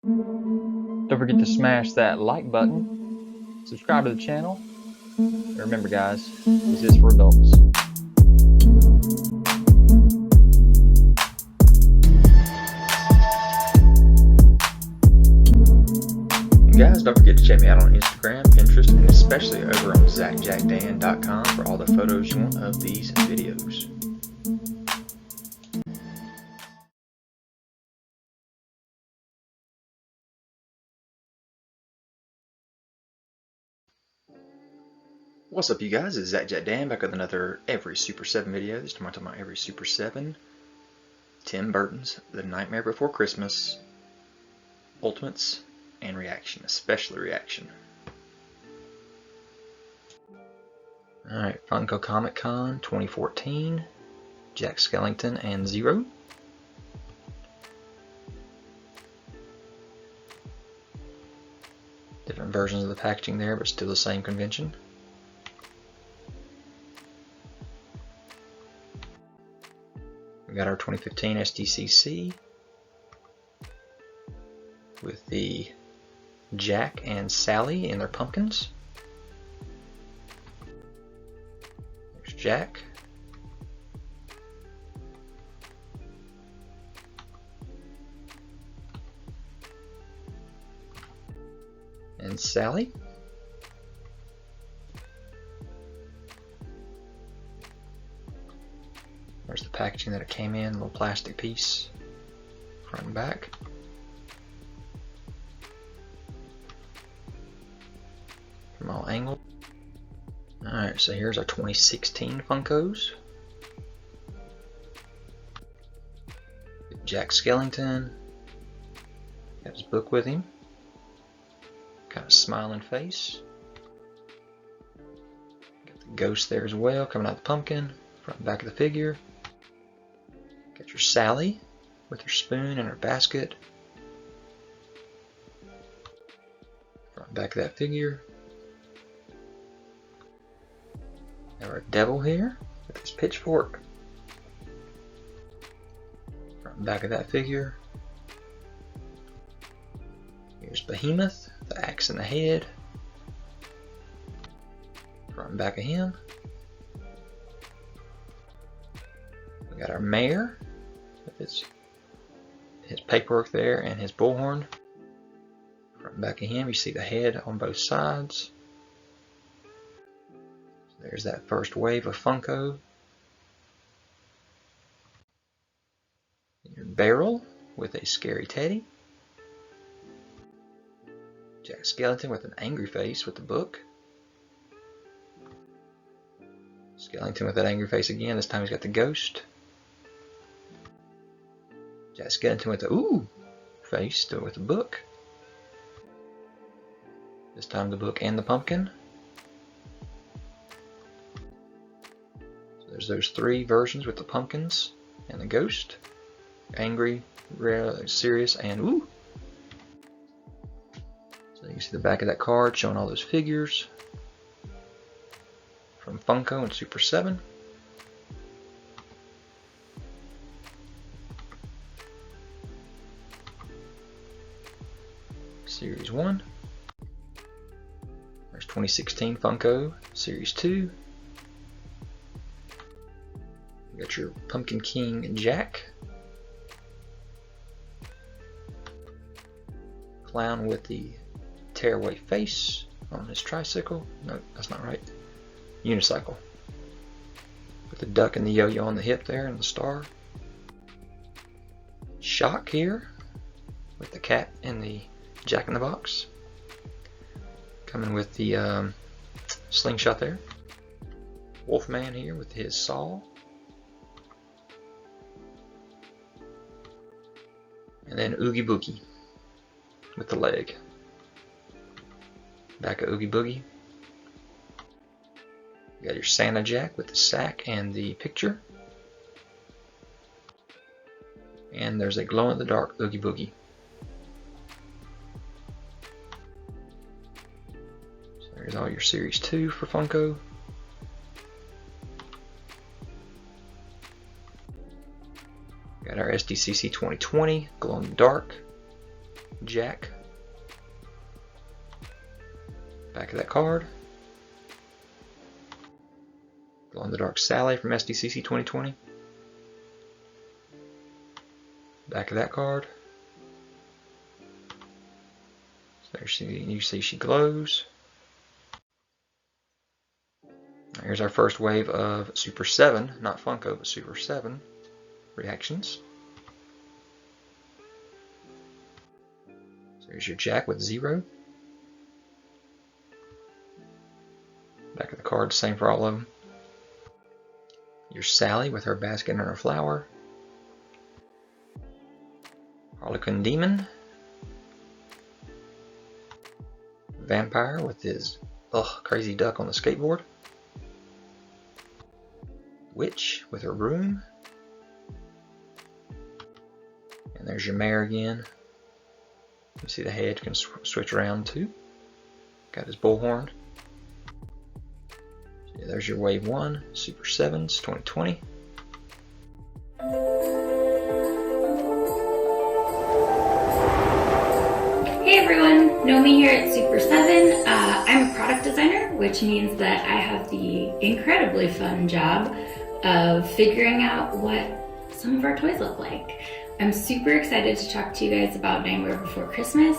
Don't forget to smash that like button, subscribe to the channel, and remember guys, this is for adults. Guys, don't forget to check me out on Instagram, Pinterest, and especially over on ZacJacDan.com for all the photos you want of these videos. What's up you guys, it's ZacJacDan back with another Every Super 7 video. This time I'm talking about Every Super 7, Tim Burton's The Nightmare Before Christmas, Ultimates, and ReAction, especially ReAction. Alright, Funko Comic Con 2014, Jack Skellington and Zero. Different versions of the packaging there, but still the same convention. We got our 2015 SDCC with the Jack and Sally in their pumpkins. There's Jack. And Sally. There's the packaging that it came in, a little plastic piece, front and back. From all angles. Alright, so here's our 2016 Funkos. Jack Skellington. Got his book with him. Kind of smiling face. Got the ghost there as well, coming out the pumpkin, front and back of the figure. Got your Sally with her spoon and her basket. Front and back of that figure. Got our devil here with his pitchfork. Front and back of that figure. Here's Behemoth, the axe in the head. Front and back of him. We got our mayor with his paperwork there and his bullhorn. Front and back of him, you see the head on both sides. So there's that first wave of Funko. Your barrel with a scary teddy. Jack Skellington with an angry face with the book. Skellington with that angry face again. This time he's got the ghost. Jack Skellington with the ooh face, still with the book. This time the book and the pumpkin. So there's those three versions with the pumpkins and the ghost. Angry, serious, and ooh. So you can see the back of that card showing all those figures from Funko and Super 7. Series 1. There's 2016 Funko Series 2. You got your Pumpkin King Jack. Clown with the tearaway face on his tricycle. No, that's not right. Unicycle. With the duck and the yo-yo on the hip there and the star. Shock here with the cat and the Jack in the Box. Coming with the slingshot there. Wolfman here with his saw. And then Oogie Boogie with the leg. Back of Oogie Boogie. You got your Santa Jack with the sack and the picture. And there's a glow-in-the-dark Oogie Boogie. So there's all your Series 2 for Funko. Got our SDCC 2020, glow-in-the-dark. Jack. Back of that card. Glow-in-the-Dark Sally from SDCC 2020. Back of that card. So there you see she glows. Here's our first wave of Super 7, not Funko, but Super 7 reactions. So here's your Jack with 0. Back of the card, same for all of them. Your Sally with her basket and her flower. Harlequin Demon. Vampire with his crazy duck on the skateboard. Witch with her broom. And there's your mayor again. You see the head can switch around too. Got his bullhorn. Yeah, there's your Wave 1, Super 7s, 2020. Hey everyone, Nomi here at Super 7. I'm a product designer, which means that I have the incredibly fun job of figuring out what some of our toys look like. I'm super excited to talk to you guys about Nightmare Before Christmas.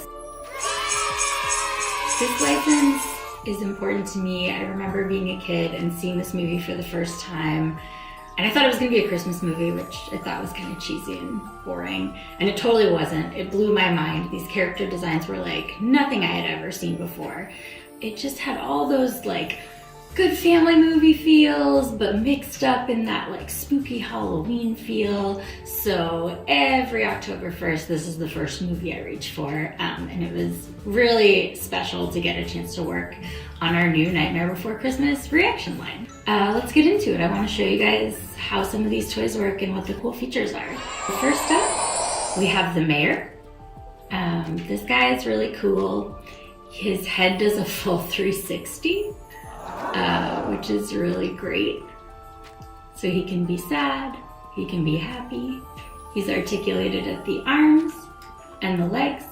This license is important to me. I remember being a kid and seeing this movie for the first time, and I thought it was going to be a Christmas movie, which I thought was kind of cheesy and boring, and it totally wasn't. It blew my mind. These character designs were like nothing I had ever seen before. It just had all those like good family movie feels, but mixed up in that like spooky Halloween feel. So every October 1st, this is the first movie I reach for, and it was really special to get a chance to work on our new Nightmare Before Christmas reaction line. Let's get into it. I want to show you guys how some of these toys work and what the cool features are. First up, we have the mayor. This guy is really cool. His head does a full 360. Which is really great. So he can be sad, he can be happy. He's articulated at the arms and the legs,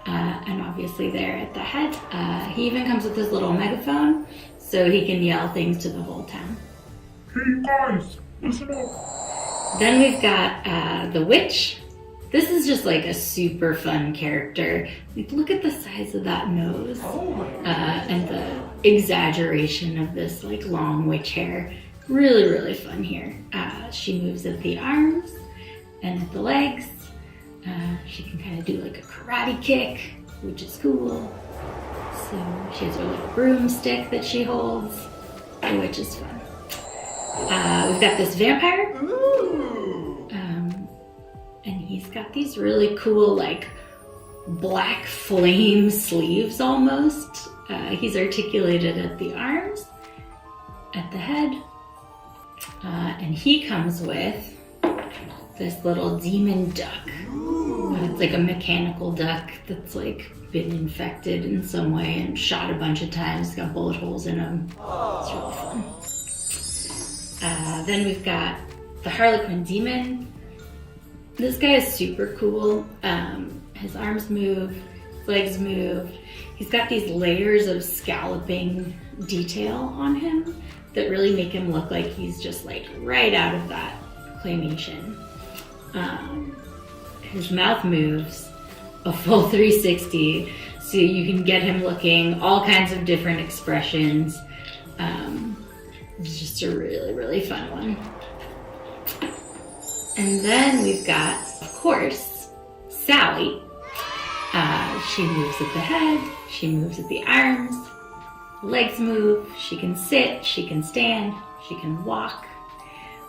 and obviously there at the head. He even comes with his little megaphone, so he can yell things to the whole town. Hey guys, listen up. Then we've got the witch. This is just like a super fun character. Like, look at the size of that nose, and the exaggeration of this like long witch hair. Really, really fun here. She moves at the arms and at the legs. She can kind of do like a karate kick, which is cool. So she has her little broomstick that she holds, which is fun. We've got this vampire. And he's got these really cool, like, black flame sleeves almost. He's articulated at the arms, at the head, and he comes with this little demon duck. It's like a mechanical duck that's like been infected in some way and shot a bunch of times. It's got bullet holes in him. It's really fun. Then we've got the Harlequin Demon. This guy is super cool. His arms move, his legs move. He's got these layers of scalloping detail on him that really make him look like he's just like right out of that claymation. His mouth moves a full 360, so you can get him looking all kinds of different expressions. It's just a really, really fun one. And then we've got, of course, Sally. She moves at the head, she moves at the arms, legs move, she can sit, she can stand, she can walk.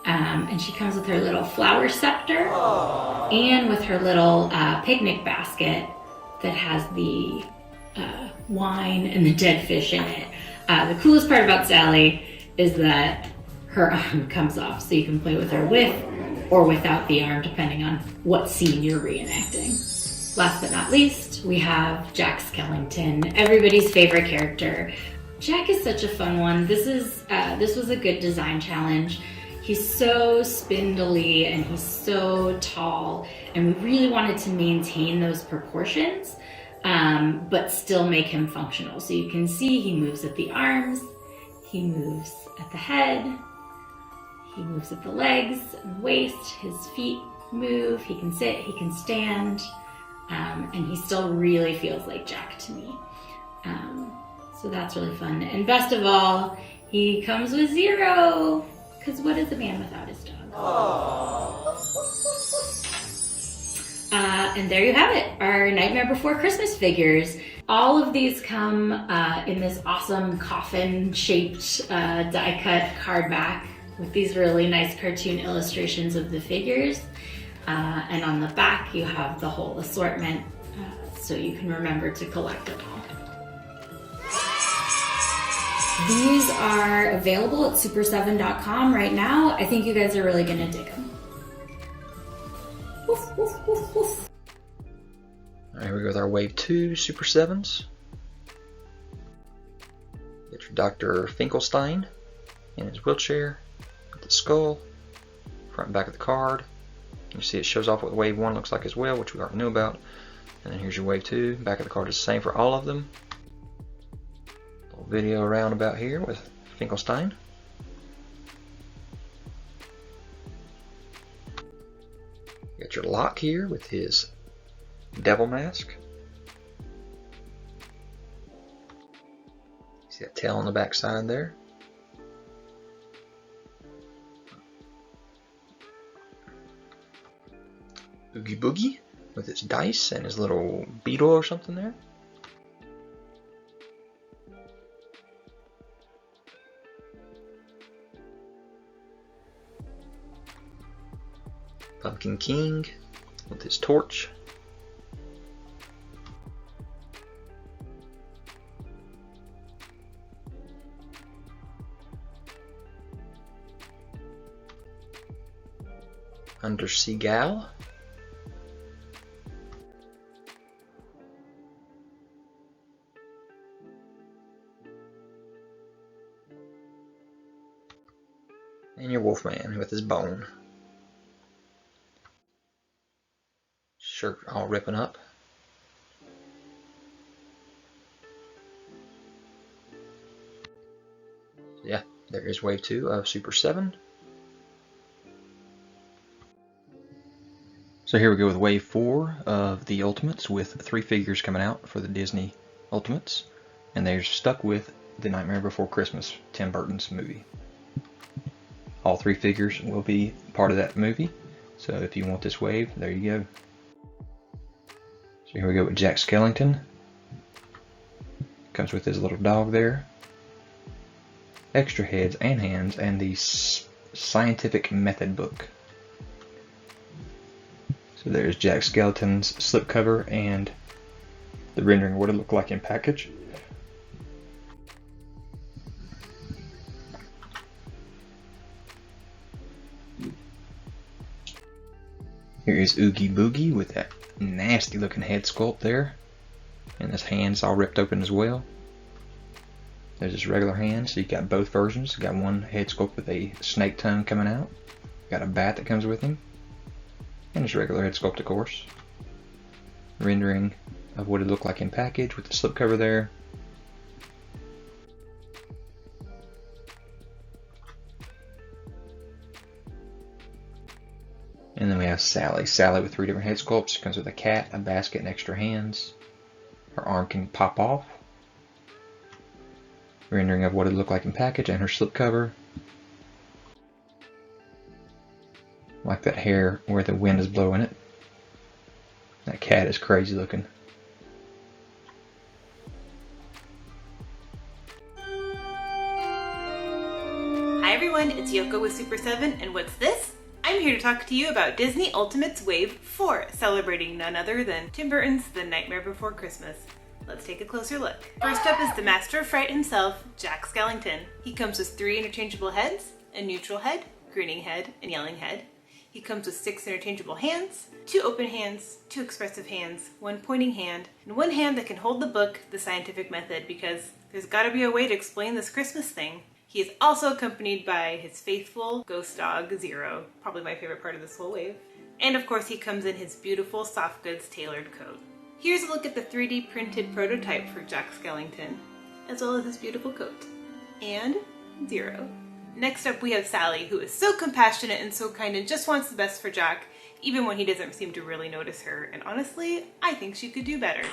And she comes with her little flower scepter and with her little picnic basket that has the wine and the dead fish in it. The coolest part about Sally is that her arm comes off, so you can play with her with or without the arm, depending on what scene you're reenacting. Last but not least, we have Jack Skellington, everybody's favorite character. Jack is such a fun one. This was a good design challenge. He's so spindly and he's so tall, and we really wanted to maintain those proportions, but still make him functional. So you can see he moves at the arms, he moves at the head, he moves at the legs and waist, his feet move, he can sit, he can stand, and he still really feels like Jack to me. So that's really fun. And best of all, he comes with zero, because what is a man without his dog? And there you have it, our Nightmare Before Christmas figures. All of these come in this awesome coffin-shaped die-cut card back with these really nice cartoon illustrations of the figures. And on the back, you have the whole assortment, so you can remember to collect them all. These are available at super7.com right now. I think you guys are really gonna dig them. Woof, woof, woof, woof. Alright, here we go with our Wave 2 Super 7s. Get your Dr. Finkelstein in his wheelchair with the skull, front and back of the card. You see it shows off what Wave 1 looks like as well, which we already knew about. And then here's your Wave 2. Back of the card is the same for all of them. Little video around about here with Finkelstein. Got your Lock here with his devil mask. See that tail on the back side there? Oogie Boogie with its dice and his little beetle or something there. Pumpkin King with his torch. Undersea Gal. And your Wolfman with his bone. Shirt all ripping up. So yeah, there is Wave 2 of Super 7. So here we go with Wave 4 of the Ultimates with 3 figures coming out for the Disney Ultimates. And they're stuck with the Nightmare Before Christmas, Tim Burton's movie. All 3 figures will be part of that movie. So if you want this wave, there you go. So here we go with Jack Skellington. Comes with his little dog there. Extra heads and hands and the scientific method book. So there's Jack Skellington's slipcover and the rendering of what it looked like in package. Here is Oogie Boogie with that nasty looking head sculpt there. And his hands all ripped open as well. There's his regular hand, so you got both versions. You got one head sculpt with a snake tongue coming out. Got a bat that comes with him. And his regular head sculpt, of course. Rendering of what it looked like in package with the slipcover there. And then we have Sally. Sally with 3 different head sculpts. She comes with a cat, a basket, and extra hands. Her arm can pop off. Rendering of what it looked like in package and her slipcover. Like that hair where the wind is blowing it. That cat is crazy looking. Hi everyone, it's Yoko with Super 7, and what's this? I'm here to talk to you about Disney Ultimates Wave 4, celebrating none other than Tim Burton's The Nightmare Before Christmas. Let's take a closer look. First up is the Master of Fright himself, Jack Skellington. He comes with 3 interchangeable heads, a neutral head, grinning head, and yelling head. He comes with 6 interchangeable hands, 2 open hands, 2 expressive hands, 1 pointing hand, and 1 hand that can hold the book, The Scientific Method, because there's gotta be a way to explain this Christmas thing. He is also accompanied by his faithful ghost dog, Zero, probably my favorite part of this whole wave. And of course he comes in his beautiful soft goods tailored coat. Here's a look at the 3D printed prototype for Jack Skellington, as well as his beautiful coat. And Zero. Next up we have Sally, who is so compassionate and so kind and just wants the best for Jack, even when he doesn't seem to really notice her, and honestly, I think she could do better.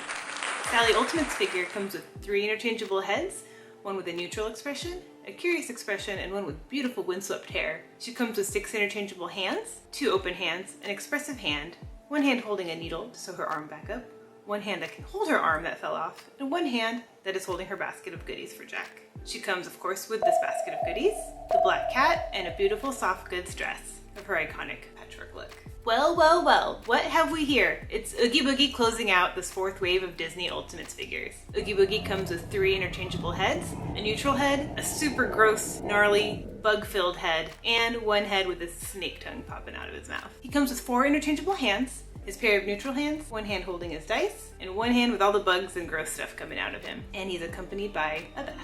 Sally Ultimate's figure comes with 3 interchangeable heads, one with a neutral expression, a curious expression, and one with beautiful windswept hair. She comes with 6 interchangeable hands, 2 open hands, an expressive hand, one hand holding a needle to sew her arm back up, one hand that can hold her arm that fell off, and one hand that is holding her basket of goodies for Jack. She comes, of course, with this basket of goodies, the black cat, and a beautiful soft goods dress of her iconic patchwork look. Well, well, well, what have we here? It's Oogie Boogie closing out this 4th wave of Disney Ultimates figures. Oogie Boogie comes with 3 interchangeable heads, a neutral head, a super gross, gnarly, bug-filled head, and one head with a snake tongue popping out of his mouth. He comes with 4 interchangeable hands, his pair of neutral hands, one hand holding his dice, and one hand with all the bugs and gross stuff coming out of him. And he's accompanied by a bat.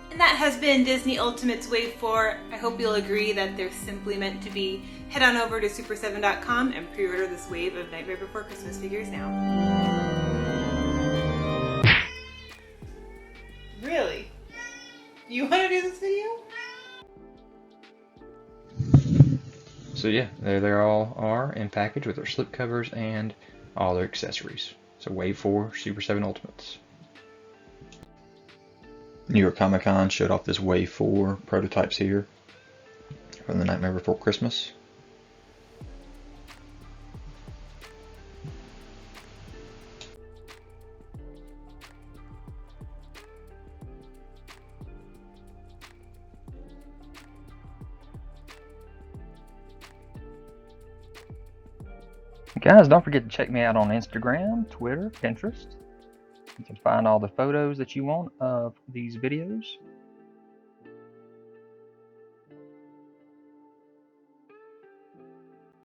And that has been Disney Ultimates Wave 4. I hope you'll agree that they're simply meant to be. Head on over to super7.com and pre-order this wave of Nightmare Before Christmas figures now. Really? You want to do this video? So yeah, there they all are in package with their slip covers and all their accessories. So Wave 4 Super 7 Ultimates. New York Comic Con showed off this Wave 4 prototypes here from the Nightmare Before Christmas. Guys, don't forget to check me out on Instagram, Twitter, Pinterest. You can find all the photos that you want of these videos.